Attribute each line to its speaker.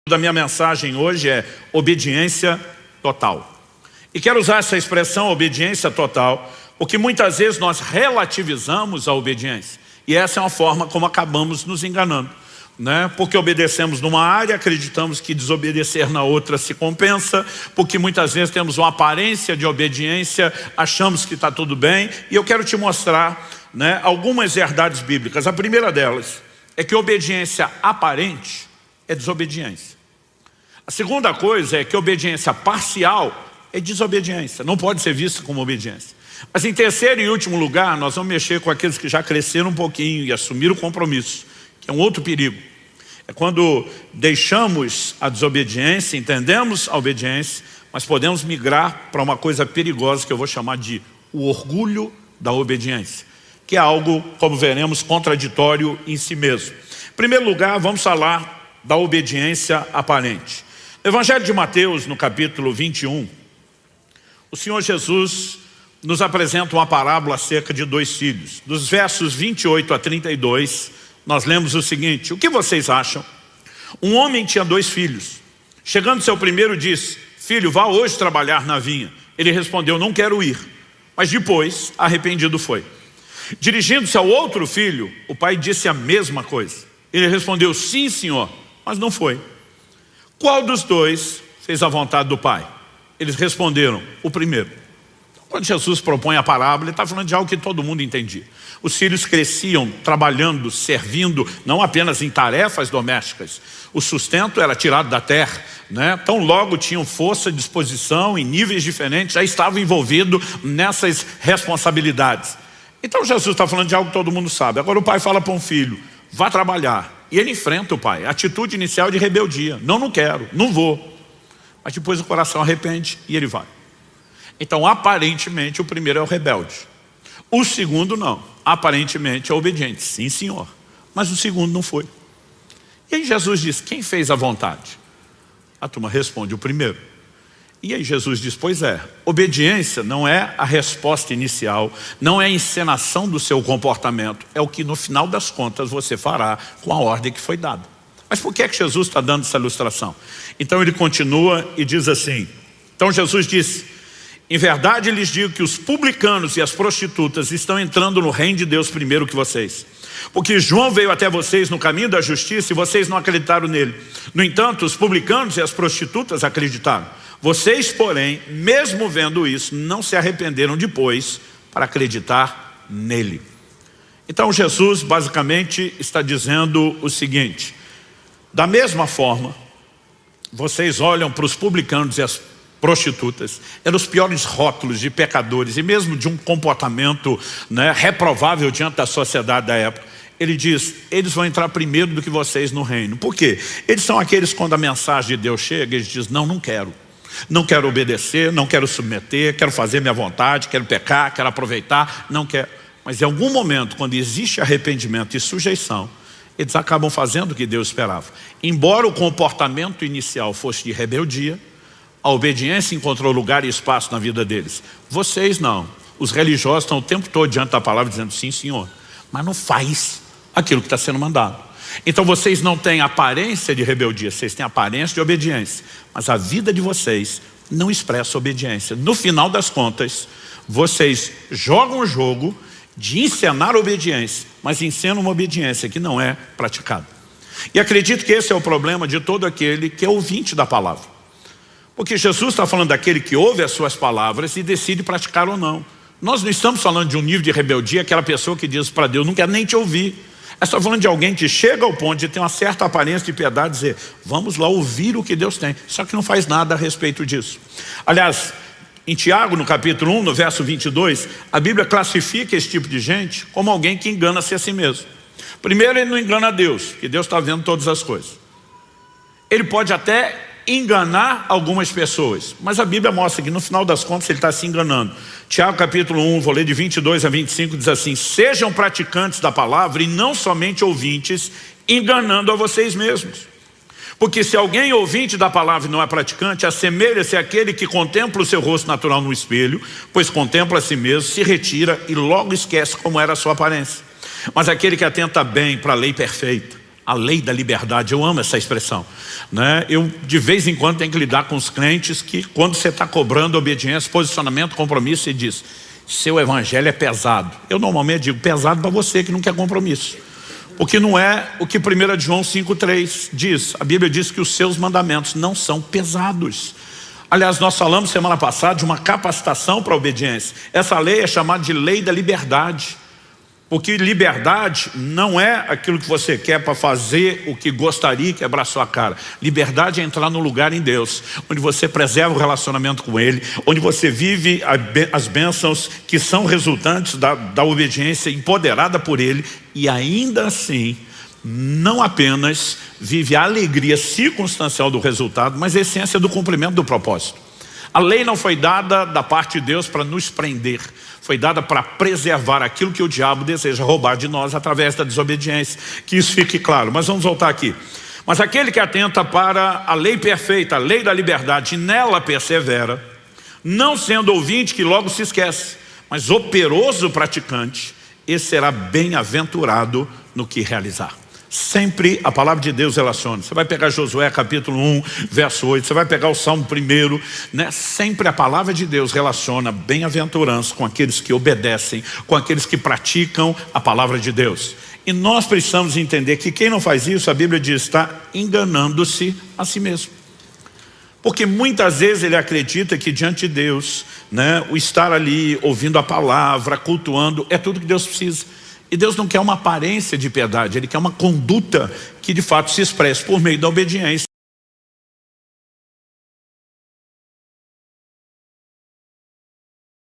Speaker 1: Da minha mensagem hoje é obediência total. E quero usar essa expressão obediência total, porque muitas vezes nós relativizamos a obediência. E essa é uma forma como acabamos nos enganando, né? Porque obedecemos numa área, acreditamos que desobedecer na outra se compensa, porque muitas vezes temos uma aparência de obediência, achamos que está tudo bem. E eu quero te mostrar, né, algumas verdades bíblicas. A primeira delas é que obediência aparente é desobediência. A segunda coisa é que obediência parcial é desobediência, não pode ser vista como obediência. Mas em terceiro e último lugar, nós vamos mexer com aqueles que já cresceram um pouquinho e assumiram o compromisso, que é um outro perigo. É quando deixamos a desobediência, entendemos a obediência, mas podemos migrar para uma coisa perigosa que eu vou chamar de o orgulho da obediência, que é algo, como veremos, contraditório em si mesmo. Em primeiro lugar, vamos falar da obediência aparente. No Evangelho de Mateus, no capítulo 21, o Senhor Jesus nos apresenta uma parábola acerca de dois filhos. Dos versos 28 a 32, nós lemos o seguinte: o que vocês acham? Um homem tinha dois filhos. Chegando seu primeiro, disse: filho, vá hoje trabalhar na vinha. Ele respondeu: não quero ir. Mas depois, arrependido foi. Dirigindo-se ao outro filho, o pai disse a mesma coisa. Ele respondeu: sim, senhor, mas não foi. Qual dos dois fez a vontade do pai? Eles responderam: o primeiro. Quando Jesus propõe a parábola, ele está falando de algo que todo mundo entendia. Os filhos cresciam trabalhando, servindo, não apenas em tarefas domésticas. O sustento era tirado da terra, né? Então logo tinham força, disposição, em níveis diferentes, já estavam envolvidos nessas responsabilidades. Então Jesus está falando de algo que todo mundo sabe. Agora o pai fala para um filho: vá trabalhar. E ele enfrenta o pai. A atitude inicial de rebeldia: não quero, não vou. Mas depois o coração arrepende e ele vai. Então aparentemente o primeiro é o rebelde. O segundo não. Aparentemente é obediente. Sim, senhor. Mas o segundo não foi. E aí Jesus diz: quem fez a vontade? A turma responde: o primeiro. E aí Jesus diz: pois é, obediência não é a resposta inicial, não é a encenação do seu comportamento, é o que no final das contas você fará com a ordem que foi dada. Mas por que é que Jesus está dando essa ilustração? Então ele continua e diz assim: então Jesus disse: em verdade lhes digo que os publicanos e as prostitutas estão entrando no reino de Deus primeiro que vocês. Porque João veio até vocês no caminho da justiça e vocês não acreditaram nele. No entanto, os publicanos e as prostitutas acreditaram. Vocês, porém, mesmo vendo isso, não se arrependeram depois para acreditar nele. Então Jesus basicamente está dizendo o seguinte: da mesma forma, vocês olham para os publicanos e as prostitutas, eram os piores rótulos de pecadores e mesmo de um comportamento, né, reprovável diante da sociedade da época. Ele diz: eles vão entrar primeiro do que vocês no reino. Por quê? Eles são aqueles, quando a mensagem de Deus chega, eles dizem: não quero. Não quero obedecer, não quero submeter, quero fazer minha vontade, quero pecar, quero aproveitar, não quero. Mas em algum momento, quando existe arrependimento e sujeição, eles acabam fazendo o que Deus esperava. Embora o comportamento inicial fosse de rebeldia, a obediência encontrou lugar e espaço na vida deles. Vocês não. Os religiosos estão o tempo todo diante da palavra dizendo: sim, senhor, mas não faz aquilo que está sendo mandado. Então vocês não têm aparência de rebeldia, vocês têm aparência de obediência, mas a vida de vocês não expressa obediência. No final das contas, vocês jogam o jogo de encenar obediência, mas encenam uma obediência que não é praticada. E acredito que esse é o problema de todo aquele que é ouvinte da palavra. Porque Jesus está falando daquele que ouve as suas palavras e decide praticar ou não. Nós não estamos falando de um nível de rebeldia, aquela pessoa que diz para Deus: não quero nem te ouvir. Está falando de alguém que chega ao ponto de ter uma certa aparência de piedade e dizer: vamos lá ouvir o que Deus tem, só que não faz nada a respeito disso. Aliás, em Tiago, no capítulo 1, no verso 22, a Bíblia classifica esse tipo de gente como alguém que engana-se a si mesmo. Primeiro, ele não engana a Deus, que Deus está vendo todas as coisas. Ele pode até enganar algumas pessoas, mas a Bíblia mostra que no final das contas ele está se enganando. Tiago capítulo 1, vou ler de 22 a 25, diz assim: sejam praticantes da palavra e não somente ouvintes, enganando a vocês mesmos. Porque se alguém ouvinte da palavra e não é praticante, assemelha-se àquele que contempla o seu rosto natural no espelho, pois contempla a si mesmo, se retira e logo esquece como era a sua aparência. Mas aquele que atenta bem para a lei perfeita, A lei da liberdade, eu amo essa expressão, né? Eu de vez em quando tenho que lidar com os crentes que quando você está cobrando obediência, posicionamento, compromisso, você diz, seu evangelho é pesado. Eu normalmente digo, pesado para você que não quer compromisso. Porque não é o que 1 João 5,3 diz. A Bíblia diz que os seus mandamentos não são pesados. Aliás, nós falamos semana passada de uma capacitação para a obediência. Essa lei é chamada de lei da liberdade. Porque liberdade não é aquilo que você quer para fazer o que gostaria e quebrar sua cara. Liberdade é entrar no lugar em Deus, onde você preserva o relacionamento com Ele, onde você vive as bênçãos que são resultantes da obediência empoderada por Ele, e ainda assim, não apenas vive a alegria circunstancial do resultado, mas a essência do cumprimento do propósito. A lei não foi dada da parte de Deus para nos prender, foi dada para preservar aquilo que o diabo deseja roubar de nós através da desobediência. Que isso fique claro, mas vamos voltar aqui. Mas aquele que atenta para a lei perfeita, a lei da liberdade, e nela persevera, não sendo ouvinte que logo se esquece, mas operoso praticante, esse será bem-aventurado no que realizar. Sempre a palavra de Deus relaciona. Você vai pegar Josué capítulo 1, verso 8, você vai pegar o Salmo 1, né? Sempre a palavra de Deus relaciona bem-aventurança com aqueles que obedecem, com aqueles que praticam a palavra de Deus. E nós precisamos entender que quem não faz isso, a Bíblia diz, está enganando-se a si mesmo. Porque muitas vezes ele acredita que diante de Deus, né, o estar ali ouvindo a palavra, cultuando, é tudo que Deus precisa. E Deus não quer uma aparência de piedade, Ele quer uma conduta que de fato se expresse por meio da obediência.